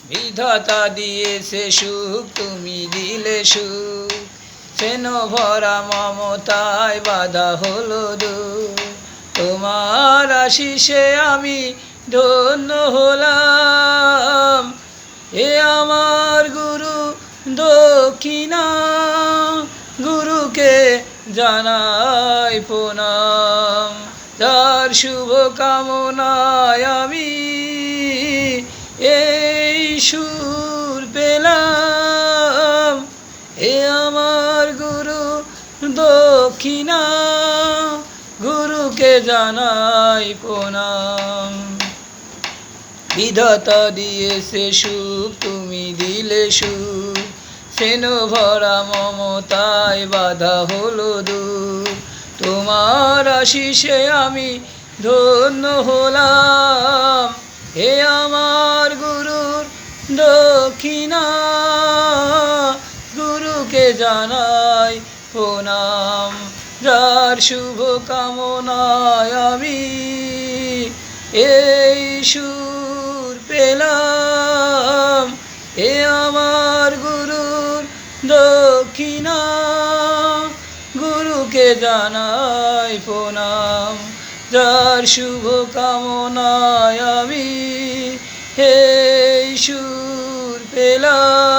বিধাতা দিয়েছে সুখ, তুমি দিলে সুখ, স্নেহ ভরা মমতায় বাধা হলো দুঃখ। তোমার আশিসে আমি ধন্য হলাম, এ আমার গুরু দক্ষিণা। গুরুকে জানাই প্রণাম, যার শুভ কামনায় আমি এই সুর পেলাম। এ আমার গুরু দক্ষিণা, গুরুকে জানাই প্রণাম। বিধাতা দিয়েছে সুখ, তুমি দিলে সুখ, স্নেহ ভরা মমতায় বাধা হলো দুঃখ। তোমার আশিসে আমি ধন্য হলাম, হে আমার গুরুর দক্ষিণা। গুরুকে জানাই প্রণাম, যার শুভ কামনায় আমি এই সুর পেলাম। এ আমার গুরুর দক্ষিণা, গুরুকে জানাই প্রণাম, যার শুভ কামনায় আমি এই সুর পেলাম।